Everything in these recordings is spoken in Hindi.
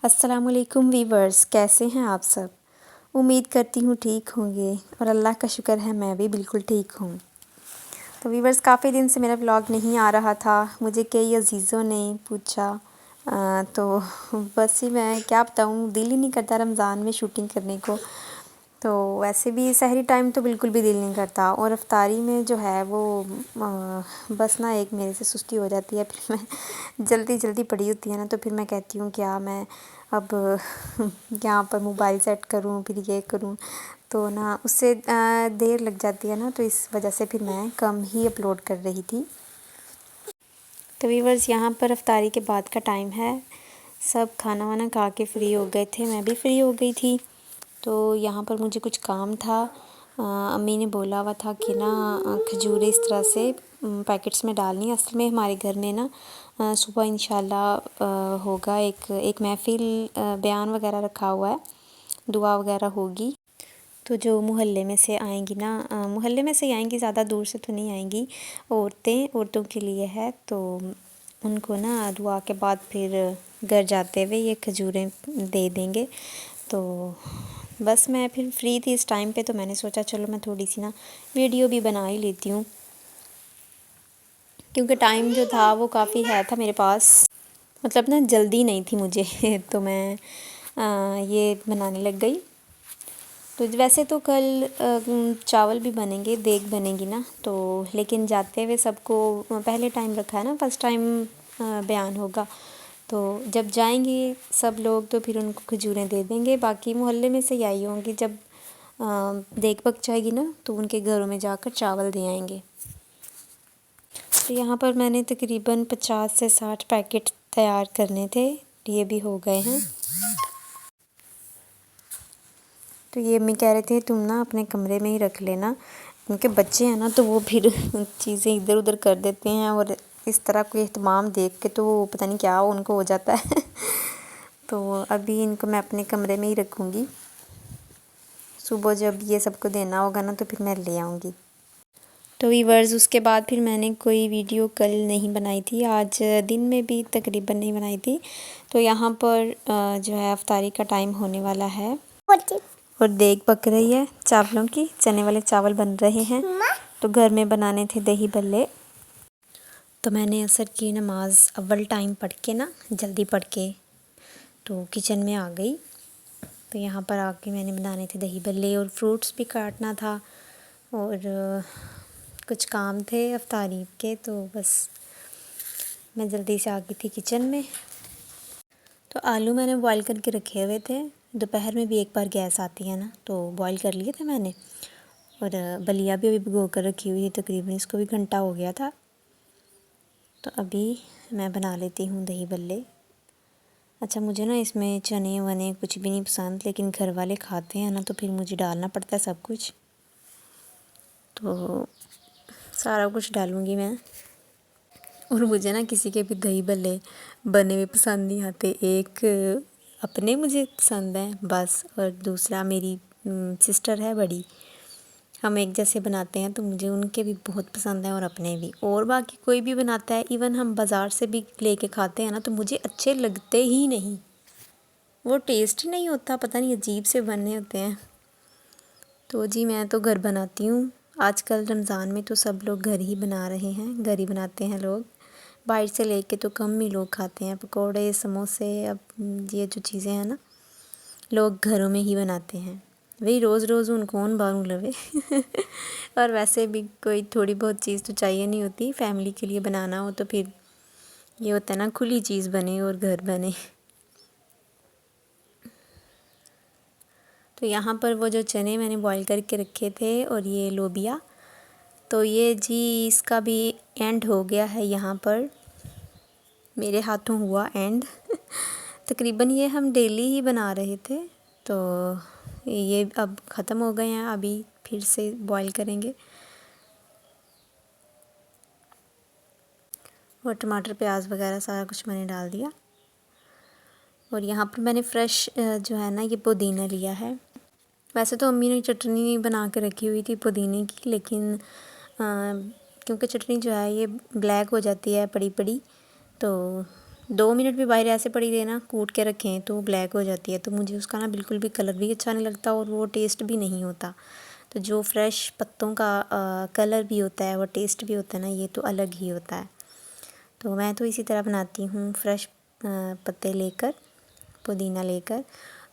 अस्सलामुअलैकुम वीवर्स, कैसे हैं आप सब। उम्मीद करती हूँ ठीक होंगे और अल्लाह का शुक्र है मैं भी बिल्कुल ठीक हूँ। तो वीवर्स, काफ़ी दिन से मेरा व्लॉग नहीं आ रहा था। मुझे कई अजीज़ों ने पूछा तो बस ही मैं क्या बताऊँ, दिल ही नहीं करता रमज़ान में शूटिंग करने को। तो वैसे भी सहरी टाइम तो बिल्कुल भी दिल नहीं करता, और अफ्तारी में जो है वो बस ना एक मेरे से सुस्ती हो जाती है। फिर मैं जल्दी जल्दी पड़ी होती है ना, तो फिर मैं कहती हूँ क्या मैं अब यहाँ पर मोबाइल सेट करूँ, फिर ये करूँ, तो ना उससे देर लग जाती है ना, तो इस वजह से फिर मैं कम ही अपलोड कर रही थी। तो व्यूअर्स, यहाँ पर अफ्तारी के बाद का टाइम है। सब खाना वाना खा के फ्री हो गए थे, मैं भी फ्री हो गई थी। तो यहाँ पर मुझे कुछ काम था। अम्मी ने बोला हुआ था कि ना खजूरें इस तरह से पैकेट्स में डालनी। असल में हमारे घर में ना सुबह इंशाल्लाह होगा एक महफ़िल, बयान वगैरह रखा हुआ है, दुआ वगैरह होगी। तो जो मोहल्ले में से आएंगी ना, मोहल्ले में से ही आएंगी, ज़्यादा दूर से तो नहीं आएंगी, औरतों के लिए है। तो उनको ना दुआ के बाद फिर घर जाते हुए ये खजूरें दे देंगे। तो बस मैं फिर फ्री थी इस टाइम पे, तो मैंने सोचा चलो मैं थोड़ी सी ना वीडियो भी बना ही लेती हूँ, क्योंकि टाइम जो था वो काफ़ी है था मेरे पास, मतलब ना जल्दी नहीं थी मुझे तो मैं ये बनाने लग गई। तो वैसे तो कल चावल भी बनेंगे, देग बनेगी ना, तो लेकिन जाते हुए सबको पहले टाइम रखा है ना, फर्स्ट टाइम बयान होगा। तो जब जाएंगे सब लोग तो फिर उनको खजूरें दे देंगे। बाकी मोहल्ले में से ही आई होंगी, जब देग पक जाएगी ना तो उनके घरों में जाकर चावल दे आएंगे। तो यहाँ पर मैंने तकरीबन 50 से 60 पैकेट तैयार करने थे, ये भी हो गए हैं। तो ये अम्मी कह रहे थे तुम ना अपने कमरे में ही रख लेना, उनके बच्चे हैं ना तो वो फिर चीज़ें इधर उधर कर देते हैं, और इस तरह कोई एहतमाम देख के तो वो पता नहीं क्या उनको हो जाता है तो अभी इनको मैं अपने कमरे में ही रखूँगी। सुबह जब ये सबको देना होगा ना तो फिर मैं ले आऊँगी। तो वीवर्स, उसके बाद फिर मैंने कोई वीडियो कल नहीं बनाई थी, आज दिन में भी तकरीबन नहीं बनाई थी। तो यहाँ पर जो है अफ्तारी का टाइम होने वाला है और देग पक रही है चावलों की, चने वाले चावल बन रहे हैं। तो घर में बनाने थे दही भल्ले। तो मैंने असर की नमाज अव्वल टाइम पढ़ के ना, जल्दी पढ़ के तो किचन में आ गई। तो यहाँ पर आके मैंने बनाने थे दही भल्ले, और फ्रूट्स भी काटना था, और कुछ काम थे अफ्तारी के, तो बस मैं जल्दी से आ गई थी किचन में। तो आलू मैंने बॉईल करके रखे हुए थे, दोपहर में भी एक बार गैस आती है ना, तो बॉईल कर लिए थे मैंने। और बलिया भी अभी भिगो कर रखी हुई है, तकरीबन इसको भी घंटा हो गया था। तो अभी मैं बना लेती हूँ दही भल्ले। अच्छा, मुझे ना इसमें चने वने कुछ भी नहीं पसंद, लेकिन घर वाले खाते हैं ना तो फिर मुझे डालना पड़ता है सब कुछ। तो सारा कुछ डालूँगी मैं। और मुझे ना किसी के भी दही भल्ले बने हुए पसंद नहीं आते। एक अपने मुझे पसंद है बस, और दूसरा मेरी सिस्टर है बड़ी, हम एक जैसे बनाते हैं तो मुझे उनके भी बहुत पसंद है, और अपने भी। और बाकी कोई भी बनाता है, इवन हम बाज़ार से भी लेके खाते हैं ना, तो मुझे अच्छे लगते ही नहीं, वो टेस्ट ही नहीं होता, पता नहीं अजीब से बने होते हैं। तो जी मैं तो घर बनाती हूँ। आजकल रमज़ान में तो सब लोग घर ही बना रहे हैं, घर ही बनाते हैं लोग, बाहर से लेके तो कम ही लोग खाते हैं। पकोड़े, समोसे, अब ये जो चीज़ें हैं ना, लोग घरों में ही बनाते हैं। वही रोज़ रोज़ उन कौन बारू लवे और वैसे भी कोई थोड़ी बहुत चीज़ तो चाहिए नहीं होती, फैमिली के लिए बनाना हो तो फिर ये होता है ना, खुली चीज़ बने और घर बने। तो यहाँ पर वो जो चने मैंने बॉईल करके रखे थे, और ये लोबिया, तो ये जी इसका भी एंड हो गया है यहाँ पर, मेरे हाथों हुआ एंड तकरीबन ये हम डेली ही बना रहे थे, तो ये अब ख़त्म हो गए हैं, अभी फिर से बॉईल करेंगे। और टमाटर, प्याज वगैरह सारा कुछ मैंने डाल दिया। और यहाँ पर मैंने फ़्रेश जो है ना ये पुदीना लिया है। वैसे तो अम्मी ने चटनी बना के रखी हुई थी पुदीने की, लेकिन क्योंकि चटनी जो है ये ब्लैक हो जाती है पड़ी पड़ी, तो 2 मिनट भी बाहर ऐसे पड़ी रहे ना, कूट के रखें तो ब्लैक हो जाती है, तो मुझे उसका ना बिल्कुल भी कलर भी अच्छा नहीं लगता और वो टेस्ट भी नहीं होता। तो जो फ्रेश पत्तों का कलर भी होता है, वो टेस्ट भी होता है ना, ये तो अलग ही होता है। तो मैं तो इसी तरह बनाती हूँ, फ्रेश पत्ते लेकर, पुदीना लेकर।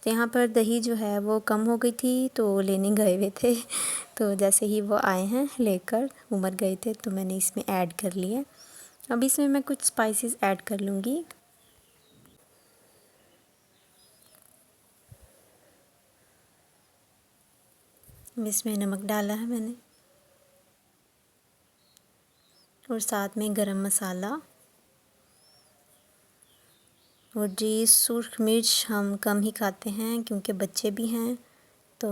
तो यहाँ पर दही जो है वो कम हो गई थी, तो लेने गए हुए थे। तो जैसे ही वो आए हैं लेकर, उमर गए थे, तो मैंने इसमें ऐड कर लिया। अब इसमें मैं कुछ स्पाइसेस ऐड कर लूँगी। इसमें नमक डाला है मैंने, और साथ में गरम मसाला, और जी सुर्ख मिर्च हम कम ही खाते हैं क्योंकि बच्चे भी हैं। तो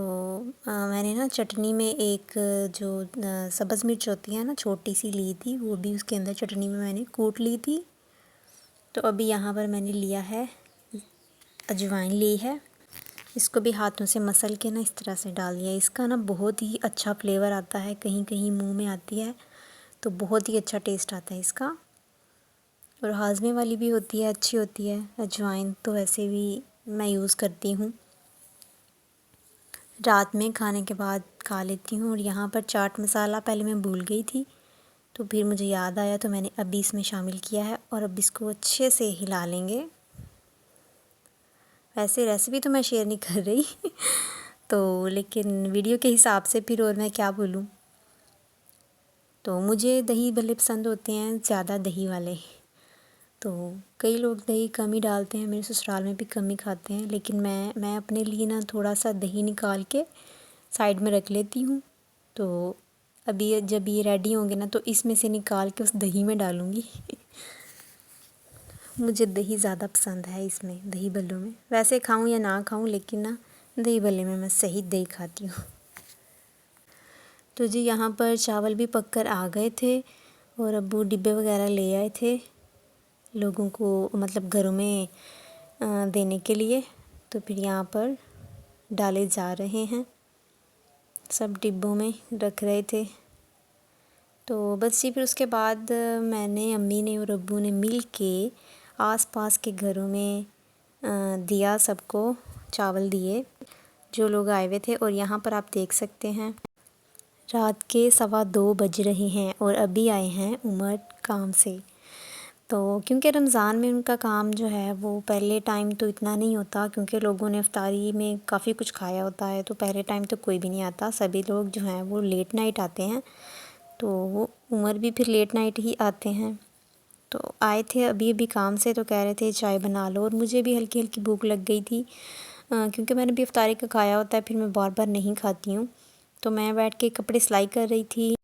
मैंने ना चटनी में एक जो सब्ज़ मिर्च होती है ना, छोटी सी ली थी, वो भी उसके अंदर चटनी में मैंने कूट ली थी। तो अभी यहाँ पर मैंने लिया है, अजवाइन ली है, इसको भी हाथों से मसल के ना इस तरह से डाल दिया। इसका ना बहुत ही अच्छा फ्लेवर आता है, कहीं कहीं मुंह में आती है तो बहुत ही अच्छा टेस्ट आता है इसका, और हाजमे वाली भी होती है, अच्छी होती है। अजवाइन तो वैसे भी मैं यूज़ करती हूँ, रात में खाने के बाद खा लेती हूँ। और यहाँ पर चाट मसाला पहले मैं भूल गई थी, तो फिर मुझे याद आया तो मैंने अभी इसमें शामिल किया है, और अब इसको अच्छे से हिला लेंगे। वैसे रेसिपी तो मैं शेयर नहीं कर रही तो लेकिन वीडियो के हिसाब से फिर और मैं क्या बोलूँ। तो मुझे दही भल्ले पसंद होते हैं, ज़्यादा दही वाले। तो कई लोग दही कम ही डालते हैं, मेरे ससुराल में भी कम ही खाते हैं, लेकिन मैं अपने लिए ना थोड़ा सा दही निकाल के साइड में रख लेती हूँ। तो अभी जब ये रेडी होंगे ना, तो इसमें से निकाल के उस दही में डालूँगी मुझे दही ज़्यादा पसंद है इसमें, दही भल्लों में। वैसे खाऊं या ना खाऊं, लेकिन ना दही भल्ले में मैं सही दही खाती हूँ। तो जी यहाँ पर चावल भी पककर आ गए थे, और अब्बू डिब्बे वगैरह ले आए थे लोगों को, मतलब घरों में देने के लिए। तो फिर यहाँ पर डाले जा रहे हैं, सब डिब्बों में रख रहे थे। तो बस जी फिर उसके बाद मैंने, अम्मी ने और अब्बू ने मिल के आस-पास के घरों में दिया, सबको चावल दिए जो लोग आए हुए थे। और यहाँ पर आप देख सकते हैं रात के 2:15 बज रहे हैं, और अभी आए हैं उमर काम से। तो क्योंकि रमज़ान में उनका काम जो है वो पहले टाइम तो इतना नहीं होता, क्योंकि लोगों ने इफ्तारी में काफ़ी कुछ खाया होता है, तो पहले टाइम तो कोई भी नहीं आता, सभी लोग जो हैं वो लेट नाइट आते हैं। तो वो उमर भी फिर लेट नाइट ही आते हैं। तो आए थे अभी अभी काम से, तो कह रहे थे चाय बना लो, और मुझे भी हल्की हल्की भूख लग गई थी, क्योंकि मैंने भी इफ्तारी का खाया होता है, फिर मैं बार बार नहीं खाती हूँ। तो मैं बैठ के कपड़े सिलाई कर रही थी,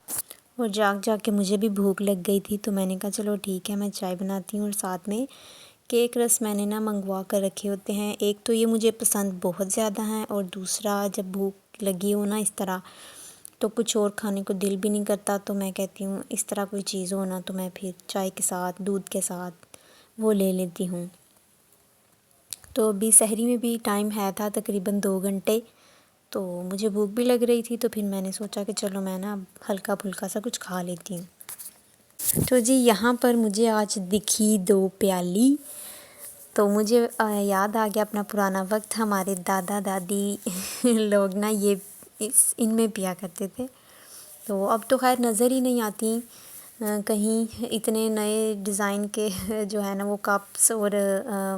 और जाग के मुझे भी भूख लग गई थी। तो मैंने कहा चलो ठीक है, मैं चाय बनाती हूँ, और साथ में केक रस मैंने ना मंगवा कर रखे होते हैं। एक तो ये मुझे पसंद बहुत ज़्यादा है, और दूसरा जब भूख लगी हो ना इस तरह, तो कुछ और खाने को दिल भी नहीं करता। तो मैं कहती हूँ इस तरह कोई चीज़ हो ना, तो मैं फिर चाय के साथ, दूध के साथ वो ले लेती हूँ। तो अभी सहरी में भी टाइम है था तकरीबन 2 घंटे, तो मुझे भूख भी लग रही थी, तो फिर मैंने सोचा कि चलो मैं ना हल्का फुल्का सा कुछ खा लेती हूँ। तो जी यहाँ पर मुझे आज दिखी 2 प्याली, तो मुझे याद आ गया अपना पुराना वक्त। हमारे दादा दादी लोग ना ये इनमें पिया करते थे। तो अब तो खैर नज़र ही नहीं आती कहीं, इतने नए डिज़ाइन के जो है ना वो कप्स और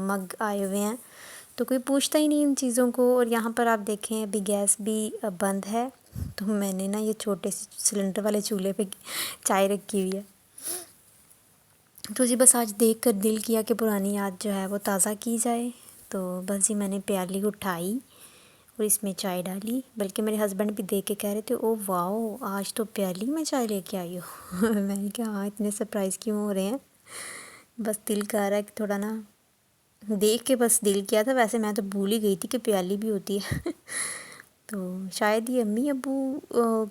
मग आए हुए हैं, तो कोई पूछता ही नहीं इन चीज़ों को। और यहाँ पर आप देखें अभी गैस भी बंद है, तो मैंने ना ये छोटे से सिलेंडर वाले चूल्हे पे चाय रखी हुई है। तो जी बस आज देख कर दिल किया कि पुरानी याद जो है वो ताज़ा की जाए। तो बस जी मैंने प्याली उठाई और इसमें चाय डाली, बल्कि मेरे हस्बैंड भी देख के कह रहे थे ओ वाओ आज तो प्याली में चाय लेके आई हो मैंने कहा हाँ, इतने सरप्राइज़ क्यों हो रहे हैं, बस दिल कर रहा है कि थोड़ा ना देख के बस दिल किया था। वैसे मैं तो भूल ही गई थी कि प्याली भी होती है तो शायद ये अम्मी अब्बू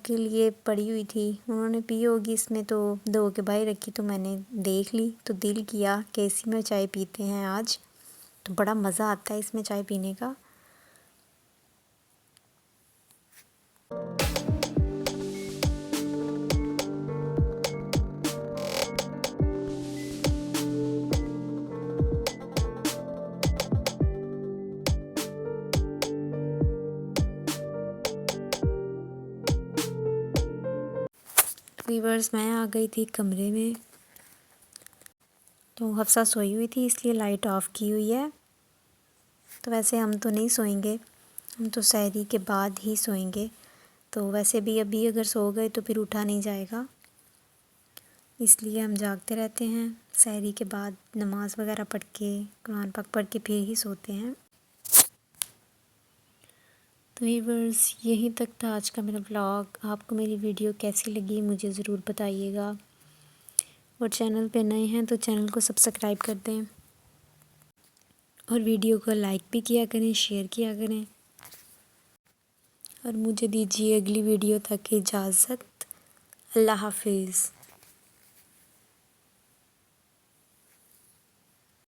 के लिए पड़ी हुई थी, उन्होंने पी होगी इसमें, तो धो के बाहर रखी, तो मैंने देख ली, तो दिल किया कि इसी में चाय पीते हैं आज। तो बड़ा मज़ा आता है इसमें चाय पीने का। वीवर्स मैं आ गई थी कमरे में, तो हफ्सा सोई हुई थी इसलिए लाइट ऑफ की हुई है। तो वैसे हम तो नहीं सोएंगे, हम तो सहरी के बाद ही सोएंगे। तो वैसे भी अभी अगर सो गए तो फिर उठा नहीं जाएगा, इसलिए हम जागते रहते हैं। सहरी के बाद नमाज़ वगैरह पढ़ के, कुरान पाक पढ़ के फिर ही सोते हैं। तो व्यूअर्स यहीं तक था आज का मेरा व्लॉग। आपको मेरी वीडियो कैसी लगी मुझे ज़रूर बताइएगा, और चैनल पे नए हैं तो चैनल को सब्सक्राइब कर दें, और वीडियो को लाइक भी किया करें, शेयर किया करें। और मुझे दीजिए अगली वीडियो तक इजाज़त। अल्लाह हाफिज़।